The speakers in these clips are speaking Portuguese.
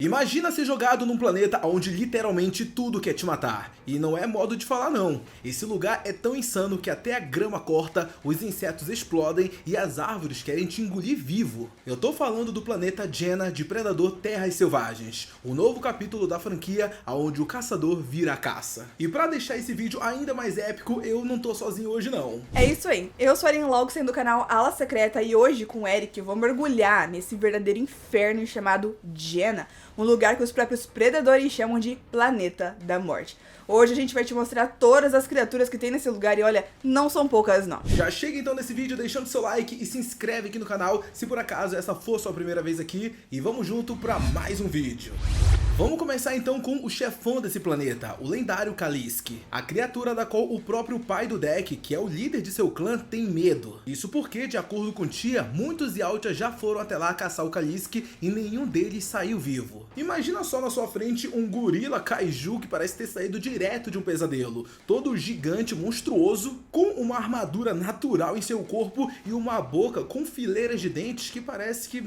Imagina ser jogado num planeta onde literalmente tudo quer te matar. E não é modo de falar não. Esse lugar é tão insano que até a grama corta, os insetos explodem e as árvores querem te engolir vivo. Eu tô falando do planeta Jenna de Predador Terras Selvagens, o novo capítulo da franquia onde o caçador vira a caça. E pra deixar esse vídeo ainda mais épico, eu não tô sozinho hoje não. É isso aí, eu sou a Arin Logsen do canal Ala Secreta e hoje com o Eric vou mergulhar nesse verdadeiro inferno chamado Jenna, um lugar que os próprios predadores chamam de Planeta da Morte. Hoje a gente vai te mostrar todas as criaturas que tem nesse lugar e olha, não são poucas não. Já chega então nesse vídeo deixando seu like e se inscreve aqui no canal se por acaso essa for sua primeira vez aqui e vamos junto pra mais um vídeo. Vamos começar então com o chefão desse planeta, o lendário Kalisk, a criatura da qual o próprio pai do Deck, que é o líder de seu clã, tem medo. Isso porque, de acordo com Tia, muitos Yautja já foram até lá caçar o Kalisk e nenhum deles saiu vivo. Imagina só na sua frente um gorila kaiju que parece ter saído direto de um pesadelo, todo gigante, monstruoso, com uma armadura natural em seu corpo e uma boca com fileiras de dentes que parece que,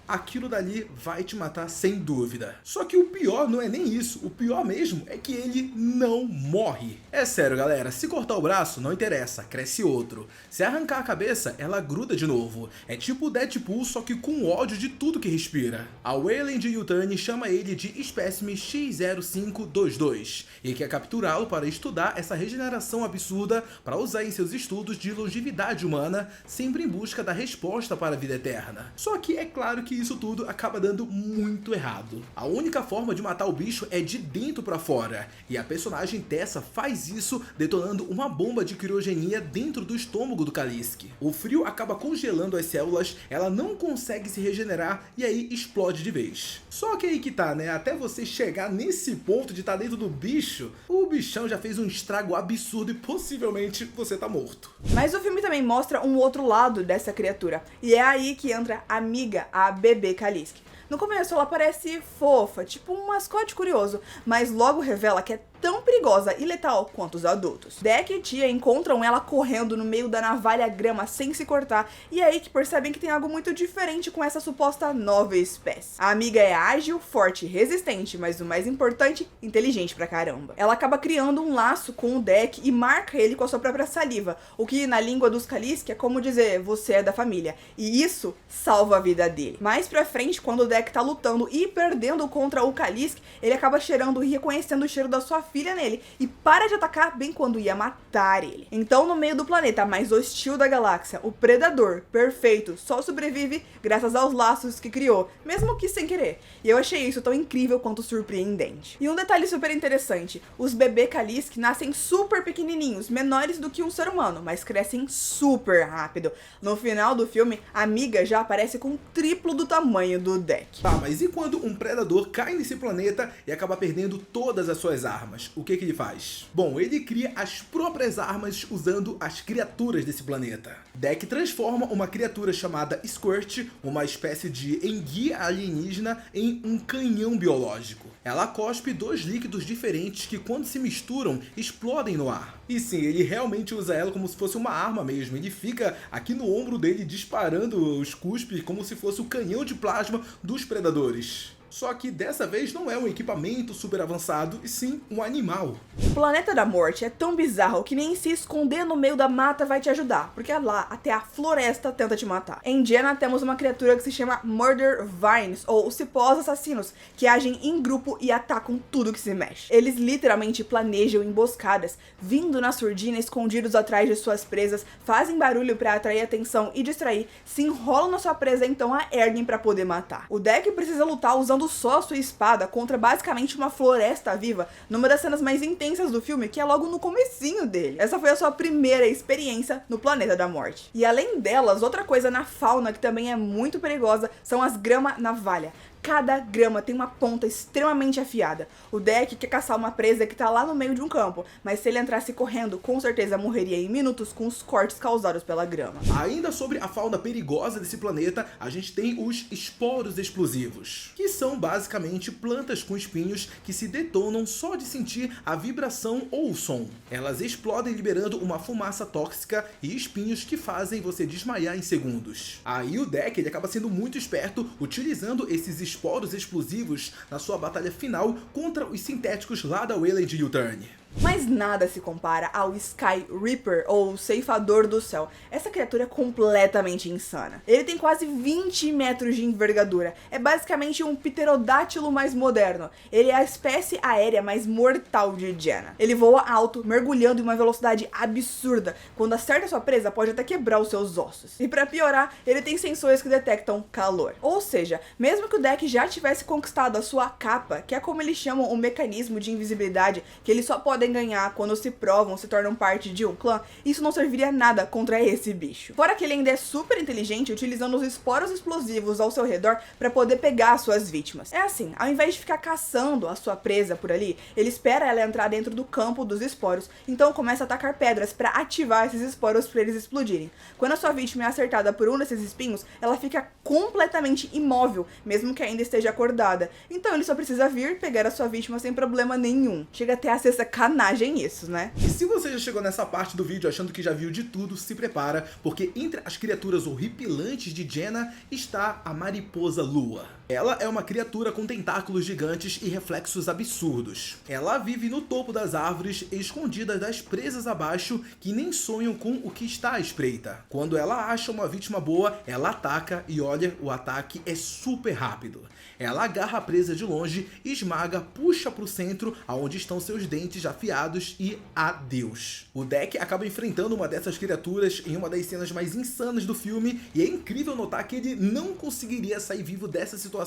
aquilo dali vai te matar sem dúvida. Só que o pior não é nem isso, o pior mesmo é que ele não morre. É sério galera, se cortar o braço não interessa, cresce outro. Se arrancar a cabeça, ela gruda de novo. É tipo o Deadpool, só que com ódio de tudo que respira. A Weyland Yutani chama ele de espécime X0522 e quer capturá-lo para estudar essa regeneração absurda para usar em seus estudos de longevidade humana, sempre em busca da resposta para a vida eterna. Só que é claro que isso tudo acaba dando muito errado. A única forma de matar o bicho é de dentro para fora, e a personagem Tessa faz isso detonando uma bomba de criogenia dentro do estômago do Kalisk. O frio acaba congelando as células, ela não consegue se regenerar e aí explode de vez. Só que aí que tá, né? Até você chegar nesse ponto de estar dentro do bicho, o bichão já fez um estrago absurdo e possivelmente você tá morto. Mas o filme também mostra um outro lado dessa criatura, e é aí que entra a amiga, a bebê Kalisk. No começo ela parece fofa, tipo um mascote curioso, mas logo revela que é tão perigosa e letal quanto os adultos. Deck e Tia encontram ela correndo no meio da navalha grama sem se cortar, e é aí que percebem que tem algo muito diferente com essa suposta nova espécie. A amiga é ágil, forte e resistente, mas o mais importante, inteligente pra caramba. Ela acaba criando um laço com o Deck e marca ele com a sua própria saliva, o que na língua dos Kalisk é como dizer, você é da família, e isso salva a vida dele. Mais pra frente, quando o Deck tá lutando e perdendo contra o Kalisk, ele acaba cheirando e reconhecendo o cheiro da sua filha nele e para de atacar bem quando ia matar ele. Então, no meio do planeta mais hostil da galáxia, o predador perfeito só sobrevive graças aos laços que criou, mesmo que sem querer. E eu achei isso tão incrível quanto surpreendente. E um detalhe super interessante, os bebê Kalisk nascem super pequenininhos, menores do que um ser humano, mas crescem super rápido. No final do filme, a amiga já aparece com o triplo do tamanho do Deck. Tá, mas e quando um predador cai nesse planeta e acaba perdendo todas as suas armas? O que ele faz? Bom, ele cria as próprias armas usando as criaturas desse planeta. Deck transforma uma criatura chamada Squirt, uma espécie de enguia alienígena, em um canhão biológico. Ela cospe dois líquidos diferentes que quando se misturam, explodem no ar. E sim, ele realmente usa ela como se fosse uma arma mesmo. Ele fica aqui no ombro dele disparando os cuspes como se fosse o canhão de plasma dos predadores. Só que dessa vez não é um equipamento super avançado, e sim um animal. O Planeta da Morte é tão bizarro que nem se esconder no meio da mata vai te ajudar, porque lá até a floresta tenta te matar. Em Jenna temos uma criatura que se chama Murder Vines, ou os cipós assassinos, que agem em grupo e atacam tudo que se mexe. Eles literalmente planejam emboscadas, vindo na surdina, escondidos atrás de suas presas, fazem barulho para atrair atenção e distrair, se enrolam na sua presa então a erguem para poder matar. O Deck precisa lutar usando só a sua espada contra basicamente uma floresta viva, numa das cenas mais intensas do filme, que é logo no comecinho dele. Essa foi a sua primeira experiência no Planeta da Morte. E além delas, outra coisa na fauna que também é muito perigosa são as grama navalha. Cada grama tem uma ponta extremamente afiada. O Deck quer caçar uma presa que tá lá no meio de um campo, mas se ele entrasse correndo, com certeza morreria em minutos com os cortes causados pela grama. Ainda sobre a fauna perigosa desse planeta, a gente tem os esporos explosivos, que são basicamente plantas com espinhos que se detonam só de sentir a vibração ou o som. Elas explodem liberando uma fumaça tóxica e espinhos que fazem você desmaiar em segundos. Aí o Deck ele acaba sendo muito esperto, utilizando esses esporos explosivos na sua batalha final contra os sintéticos lá da Weyland Yutani. Mas nada se compara ao Sky Reaper, ou Ceifador do Céu. Essa criatura é completamente insana. Ele tem quase 20 metros de envergadura. É basicamente um pterodátilo mais moderno. Ele é a espécie aérea mais mortal de Jaina. Ele voa alto, mergulhando em uma velocidade absurda. Quando acerta sua presa, pode até quebrar os seus ossos. E pra piorar, ele tem sensores que detectam calor. Ou seja, mesmo que o deck já tivesse conquistado a sua capa, que é como eles chamam o mecanismo de invisibilidade, que eles só podem ganhar quando se provam, se tornam parte de um clã, isso não serviria nada contra esse bicho. Fora que ele ainda é super inteligente, utilizando os esporos explosivos ao seu redor para poder pegar suas vítimas. É assim, ao invés de ficar caçando a sua presa por ali, ele espera ela entrar dentro do campo dos esporos, então começa a atacar pedras para ativar esses esporos para eles explodirem. Quando a sua vítima é acertada por um desses espinhos, ela fica completamente imóvel, mesmo que ainda esteja acordada. Então ele só precisa vir, pegar a sua vítima sem problema nenhum. Chega até a ser sacanagem isso, né? E se você já chegou nessa parte do vídeo achando que já viu de tudo, se prepara, porque entre as criaturas horripilantes de Jaina está a Mariposa Lua. Ela é uma criatura com tentáculos gigantes e reflexos absurdos. Ela vive no topo das árvores, escondida das presas abaixo, que nem sonham com o que está à espreita. Quando ela acha uma vítima boa, ela ataca e olha, o ataque é super rápido. Ela agarra a presa de longe, esmaga, puxa pro centro, aonde estão seus dentes afiados e adeus. O deck acaba enfrentando uma dessas criaturas em uma das cenas mais insanas do filme, e é incrível notar que ele não conseguiria sair vivo dessa situação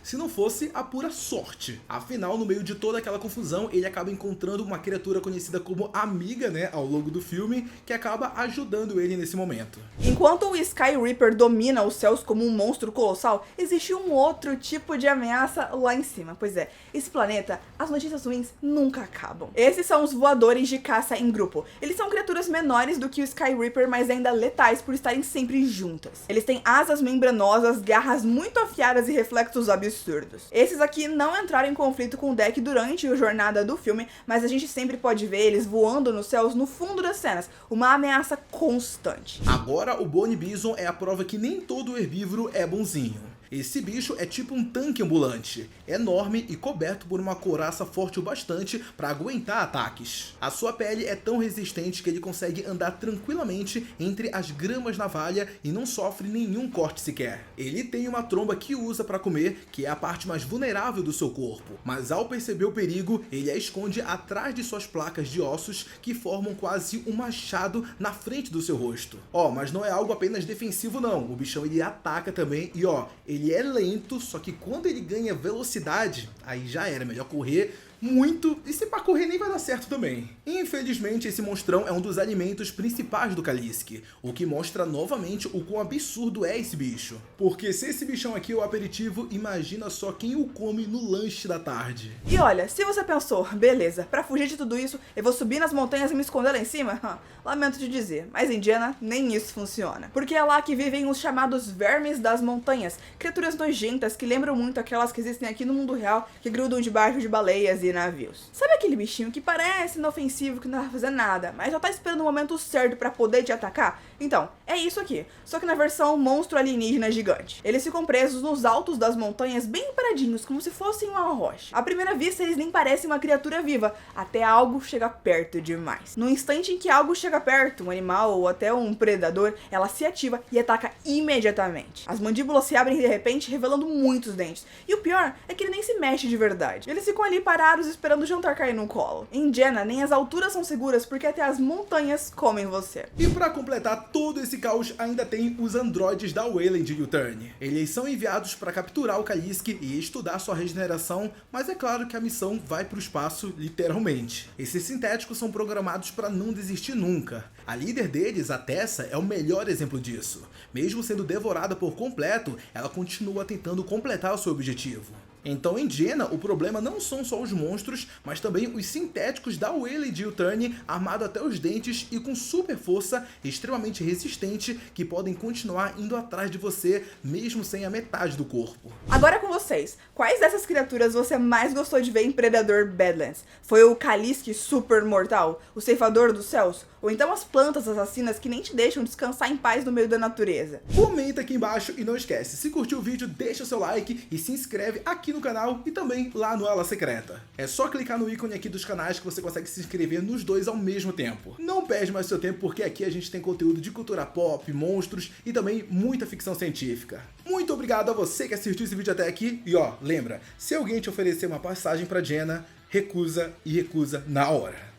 se não fosse a pura sorte. Afinal, no meio de toda aquela confusão, ele acaba encontrando uma criatura conhecida como Amiga, né, ao longo do filme, que acaba ajudando ele nesse momento. Enquanto o Sky Reaper domina os céus como um monstro colossal, existe um outro tipo de ameaça lá em cima. Pois é, esse planeta, as notícias ruins nunca acabam. Esses são os voadores de caça em grupo. Eles são criaturas menores do que o Sky Reaper, mas ainda letais por estarem sempre juntas. Eles têm asas membranosas, garras muito afiadas e reflexos absurdos. Esses aqui não entraram em conflito com o deck durante a jornada do filme, mas a gente sempre pode ver eles voando nos céus no fundo das cenas, uma ameaça constante. Agora o Bone Bison é a prova que nem todo herbívoro é bonzinho. Esse bicho é tipo um tanque ambulante, enorme e coberto por uma couraça forte o bastante para aguentar ataques. A sua pele é tão resistente que ele consegue andar tranquilamente entre as gramas na valha e não sofre nenhum corte sequer. Ele tem uma tromba que usa para comer, que é a parte mais vulnerável do seu corpo, mas ao perceber o perigo, ele a esconde atrás de suas placas de ossos que formam quase um machado na frente do seu rosto. Mas não é algo apenas defensivo não, o bichão ele ataca também e ele é lento, só que quando ele ganha velocidade, aí já era, melhor correr muito, e se pra correr nem vai dar certo também. Infelizmente, esse monstrão é um dos alimentos principais do Kalisk, o que mostra novamente o quão absurdo é esse bicho. Porque se esse bichão aqui é o aperitivo, imagina só quem o come no lanche da tarde. E olha, se você pensou, beleza, pra fugir de tudo isso, eu vou subir nas montanhas e me esconder lá em cima? Lamento te dizer, mas em Jaina nem isso funciona. Porque é lá que vivem os chamados vermes das montanhas, criaturas nojentas que lembram muito aquelas que existem aqui no mundo real, que grudam debaixo de baleias e navios. Sabe aquele bichinho que parece inofensivo, que não vai fazer nada, mas só tá esperando o momento certo pra poder te atacar? Então, é isso aqui, só que na versão monstro alienígena gigante. Eles ficam presos nos altos das montanhas, bem paradinhos, como se fossem uma rocha. À primeira vista, eles nem parecem uma criatura viva, até algo chega perto demais. No instante em que algo chega perto, um animal ou até um predador, ela se ativa e ataca imediatamente. As mandíbulas se abrem de repente, revelando muitos dentes. E o pior é que ele nem se mexe de verdade. Eles ficam ali parados esperando o jantar cair no colo. Em Jaina, nem as alturas são seguras porque até as montanhas comem você. E pra completar todo esse caos, ainda tem os androides da Weyland Yutani. Eles são enviados para capturar o Kalisk e estudar sua regeneração, mas é claro que a missão vai pro espaço literalmente. Esses sintéticos são programados para não desistir nunca. A líder deles, a Tessa, é o melhor exemplo disso. Mesmo sendo devorada por completo, ela continua tentando completar o seu objetivo. Então em Jenna, o problema não são só os monstros, mas também os sintéticos da Waylay Yutani, armado até os dentes e com super força, extremamente resistente, que podem continuar indo atrás de você, mesmo sem a metade do corpo. Agora é com vocês, quais dessas criaturas você mais gostou de ver em Predador Badlands? Foi o Kalisk super mortal, o ceifador dos céus? Ou então as plantas assassinas que nem te deixam descansar em paz no meio da natureza? Comenta aqui embaixo e não esquece, se curtiu o vídeo, deixa o seu like e se inscreve aqui no canal e também lá no Ala Secreta. É só clicar no ícone aqui dos canais que você consegue se inscrever nos dois ao mesmo tempo. Não perde mais seu tempo porque aqui a gente tem conteúdo de cultura pop, monstros e também muita ficção científica. Muito obrigado a você que assistiu esse vídeo até aqui e ó, lembra, se alguém te oferecer uma passagem pra Jenna, recusa e recusa na hora.